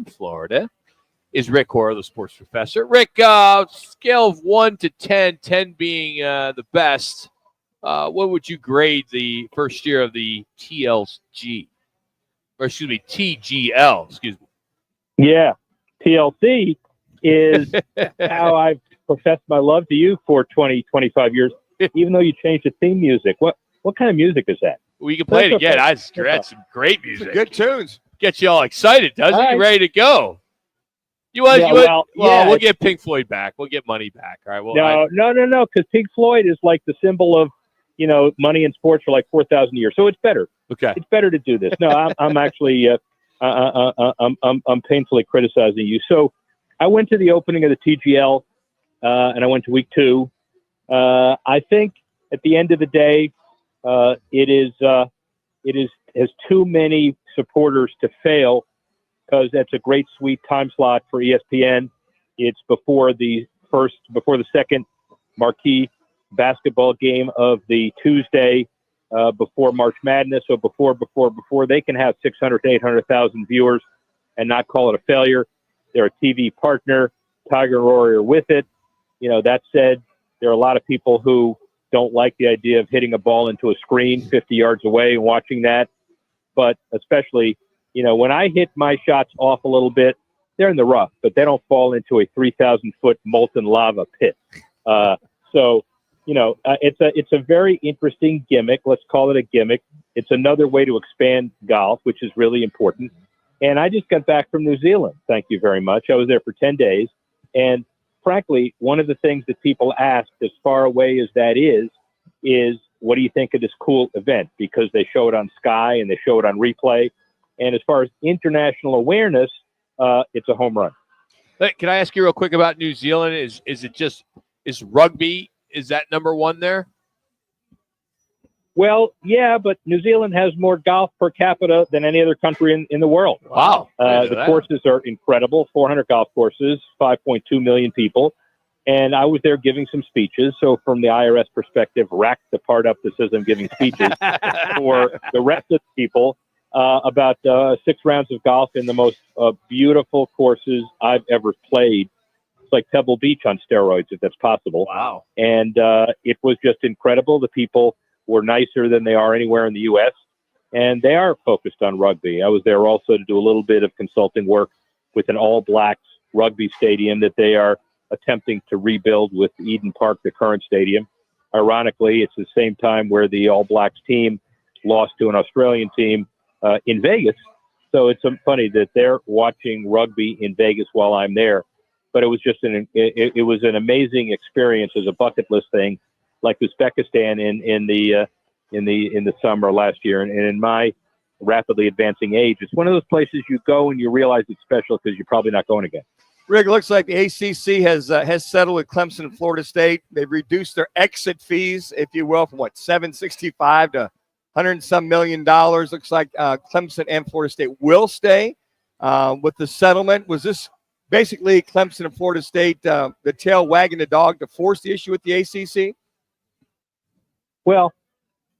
Florida, is Rick Horrow, the sports professor. Rick, scale of 1 to 10, 10 being the best, what would you grade the first year of the TGL? Yeah, TLC is how I've professed my love to you for 20, 25 years, even though you changed the theme music. What kind of music is that? We can play it again. That's some great music. Good tunes. Gets you all excited, doesn't it? You ready to go? We'll get Pink Floyd back. We'll get money back. All right. Well, no, because Pink Floyd is like the symbol of, money in sports for like 4,000 years. So it's better. Okay. It's better to do this. No, I'm actually, I'm painfully criticizing you. So I went to the opening of the TGL, and I went to week 2. I think at the end of the day, it has too many supporters to fail, because that's a great sweet time slot for ESPN. It's before the second marquee basketball game of the Tuesday, before March Madness. So before they can have 600 to 800,000 viewers and not call it a failure. They're a TV partner. Tiger and Rory are with it. That said, there are a lot of people who don't like the idea of hitting a ball into a screen 50 yards away and watching that. But especially, when I hit my shots off a little bit, they're in the rough, but they don't fall into a 3,000-foot molten lava pit. It's a very interesting gimmick. Let's call it a gimmick. It's another way to expand golf, which is really important. And I just got back from New Zealand. Thank you very much. I was there for 10 days. And frankly, one of the things that people ask, as far away as that is what do you think of this cool event? Because they show it on Sky and they show it on replay. And as far as international awareness, it's a home run. Can I ask you real quick about New Zealand? Is rugby, is that number one there? Well, yeah, but New Zealand has more golf per capita than any other country in the world. Wow. The courses are incredible, 400 golf courses, 5.2 million people. And I was there giving some speeches. So from the IRS perspective, rack the part up that says I'm giving speeches. For the rest of the people, about 6 rounds of golf in the most beautiful courses I've ever played. It's like Pebble Beach on steroids, if that's possible. Wow. And it was just incredible. The people were nicer than they are anywhere in the U.S., and they are focused on rugby. I was there also to do a little bit of consulting work with an All Blacks rugby stadium that they are attempting to rebuild with Eden Park, the current stadium. Ironically, it's the same time where the All Blacks team lost to an Australian team in Vegas. So it's funny that they're watching rugby in Vegas while I'm there. But it was just it was an amazing experience as a bucket list thing, like Uzbekistan in the summer last year. And in my rapidly advancing age, it's one of those places you go and you realize it's special because you're probably not going again. Rick, it looks like the ACC has settled with Clemson and Florida State. They've reduced their exit fees, if you will, from $765 to $100 and some million. Looks like Clemson and Florida State will stay with the settlement. Was this basically Clemson and Florida State the tail wagging the dog to force the issue with the ACC? Well,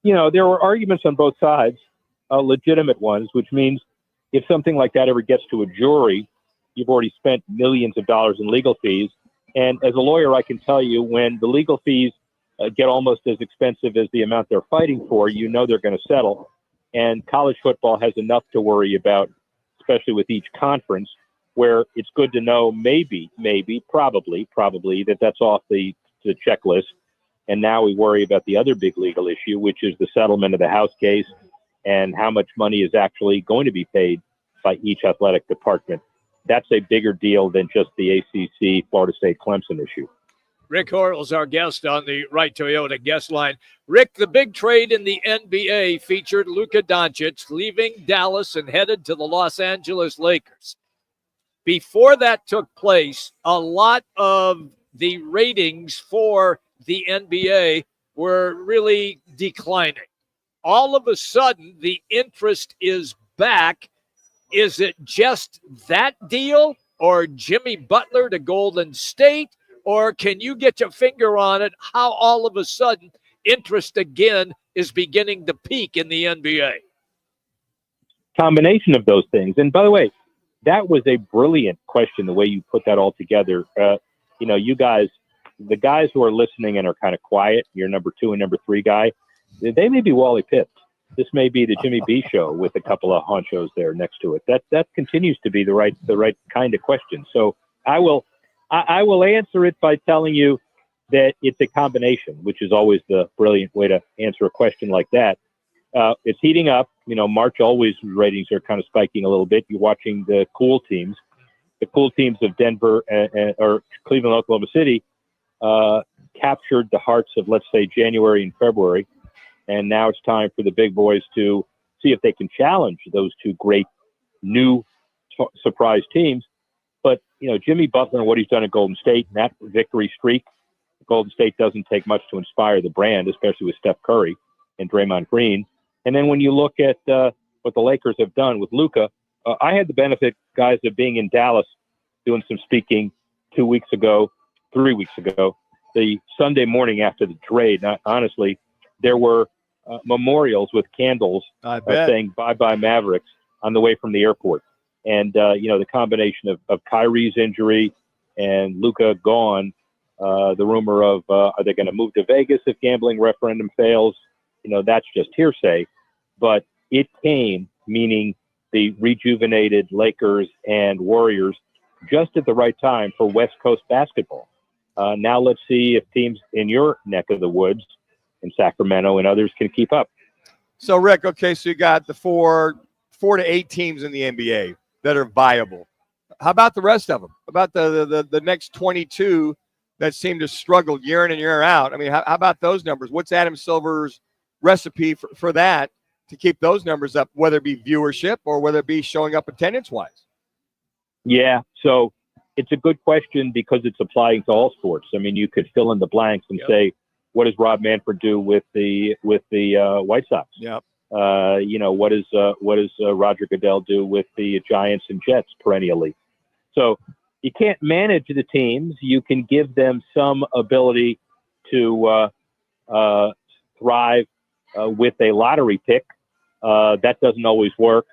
there were arguments on both sides, legitimate ones, which means if something like that ever gets to a jury, you've already spent millions of dollars in legal fees. And as a lawyer, I can tell you when the legal fees get almost as expensive as the amount they're fighting for, they're going to settle. And college football has enough to worry about, especially with each conference, where it's good to know maybe, probably that's off the checklist. And now we worry about the other big legal issue, which is the settlement of the House case and how much money is actually going to be paid by each athletic department. That's a bigger deal than just the ACC, Florida State, Clemson issue. Rick Horrow is our guest on the Right Toyota guest line. Rick, the big trade in the NBA featured Luka Doncic leaving Dallas and headed to the Los Angeles Lakers. Before that took place, a lot of the ratings for the NBA were really declining. All of a sudden, the interest is back. Is it just that deal or Jimmy Butler to Golden State? Or can you get your finger on it, how all of a sudden interest again is beginning to peak in the NBA? Combination of those things. And by the way, that was a brilliant question, the way you put that all together. You guys, the guys who are listening and are kind of quiet, your number 2 and number 3 guy, they may be Wally Pitt. This may be the Jimmy B show with a couple of honchos there next to it. That continues to be the right kind of question. So I will answer it by telling you that it's a combination, which is always the brilliant way to answer a question like that. It's heating up. March always ratings are kind of spiking a little bit. You're watching the cool teams. The cool teams of Denver or Cleveland, Oklahoma City, captured the hearts of, let's say, January and February. And now it's time for the big boys to see if they can challenge those two great new surprise teams. But, Jimmy Butler and what he's done at Golden State and that victory streak, Golden State doesn't take much to inspire the brand, especially with Steph Curry and Draymond Green. And then when you look at what the Lakers have done with Luka, I had the benefit, guys, of being in Dallas doing some speaking 3 weeks ago, the Sunday morning after the trade. Honestly, there were memorials with candles saying bye-bye Mavericks on the way from the airport. And, the combination of Kyrie's injury and Luka gone, the rumor of are they going to move to Vegas if gambling referendum fails? That's just hearsay. But it came, meaning the rejuvenated Lakers and Warriors, just at the right time for West Coast basketball. Now let's see if teams in your neck of the woods, in Sacramento and others, can keep up. So, Rick, okay, so you got the four to 8 teams in the NBA that are viable. How about the rest of them? About the next 22 that seem to struggle year in and year out? I mean, how about those numbers? What's Adam Silver's recipe for that to keep those numbers up, whether it be viewership or whether it be showing up attendance-wise? Yeah, so it's a good question because it's applying to all sports. I mean, you could fill in the blanks and say, what does Rob Manfred do with the White Sox? Yep. What does Roger Goodell do with the Giants and Jets perennially? So you can't manage the teams. You can give them some ability to thrive with a lottery pick. That doesn't always work.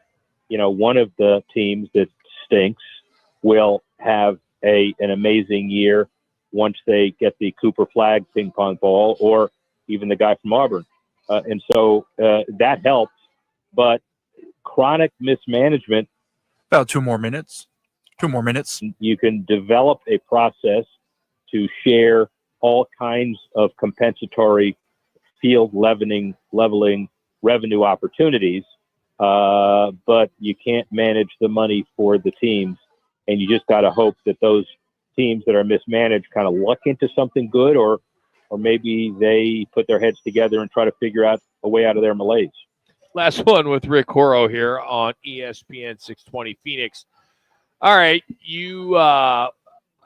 One of the teams that stinks will have an amazing year once they get the Cooper Flag ping pong ball, or even the guy from Auburn. And so that helps. But chronic mismanagement. About 2 more minutes. 2 more minutes. You can develop a process to share all kinds of compensatory field leveling revenue opportunities, but you can't manage the money for the teams. And you just got to hope that those teams that are mismanaged kind of luck into something good, or maybe they put their heads together and try to figure out a way out of their malaise. Last one with Rick Horrow here on ESPN 620 Phoenix. All right,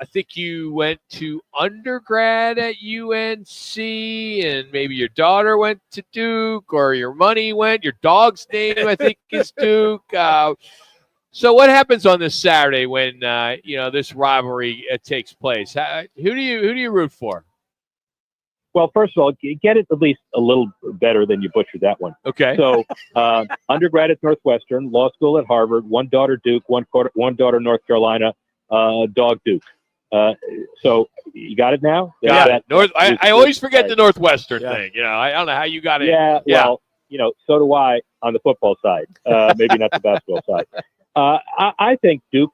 I think you went to undergrad at UNC, and maybe your daughter went to Duke, or your dog's name, I think, is Duke. So what happens on this Saturday when this rivalry takes place? Who do you root for? Well, first of all, get it at least a little better than you butchered that one. Okay. So undergrad at Northwestern, law school at Harvard, one daughter Duke, one daughter North Carolina, dog Duke. So you got it now? Got it. I always forget the Northwestern thing. I don't know how you got it. Yeah. Well, so do I on the football side. Maybe not the basketball side. I think Duke,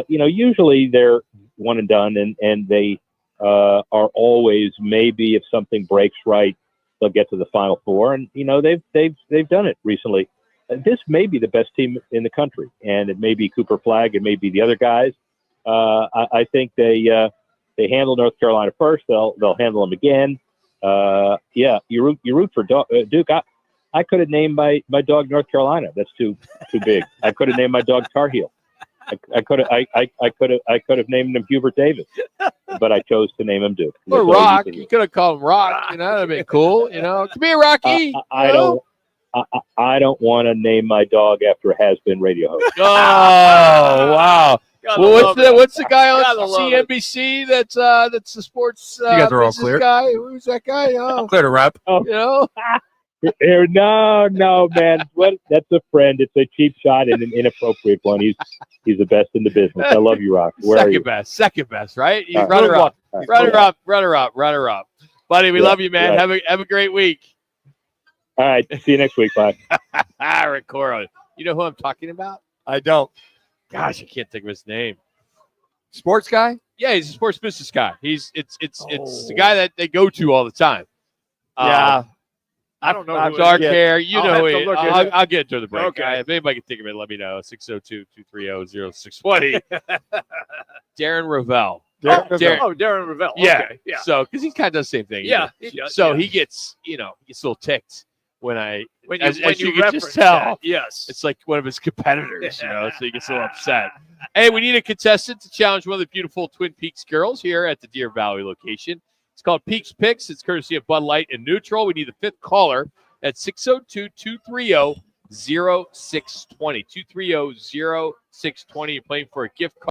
usually they're one and done, and they are always, maybe if something breaks right, they'll get to the Final Four. And, they've done it recently. This may be the best team in the country, and it may be Cooper Flag, it may be the other guys. I think they handle North Carolina first. They'll handle them again. You root for Duke. I could have named my dog North Carolina. That's too big. I could have named my dog Tar Heel. I could have named him Hubert Davis, but I chose to name him Duke. Or Rock. You could have called him Rock. That'd be cool. Come here, Rocky. I don't want to name my dog after a has-been radio host. Oh wow. Well, what's the guy on CNBC that's the sports you guys are all clear. guy? Who's that guy? Clear to wrap. No, man. What? That's a friend. It's a cheap shot and an inappropriate one. He's the best in the business. I love you, Rock. Where are you? Second best, right? All right. Runner up, All right. runner up. Buddy, we Yeah, love you, man. right. Have a great week. All right. See you next week. Bye. Rick Horrow. You know who I'm talking about? I don't. Gosh, I can't think of his name. Sports guy? Yeah, he's a sports business guy. It's the guy that they go to all the time. Yeah. I don't know. I'm who Dark it is. hair. You I'll know have who to he- look at it. I'll get to the break. Okay. If anybody can think of it, let me know. 602-230-0620. Darren Ravell. Darren Ravel. Yeah. Okay. Yeah. So, because he kind of does the same thing. Yeah. He does, So yeah. he gets a little ticked when When as you can reference just tell. that, yes. It's like one of his competitors, so he gets a little upset. Hey, we need a contestant to challenge one of the beautiful Twin Peaks girls here at the Deer Valley location. It's called Peaks Picks. It's courtesy of Bud Light and Neutral. We need the fifth caller at 602-230-0620. 230-0620. You're playing for a gift card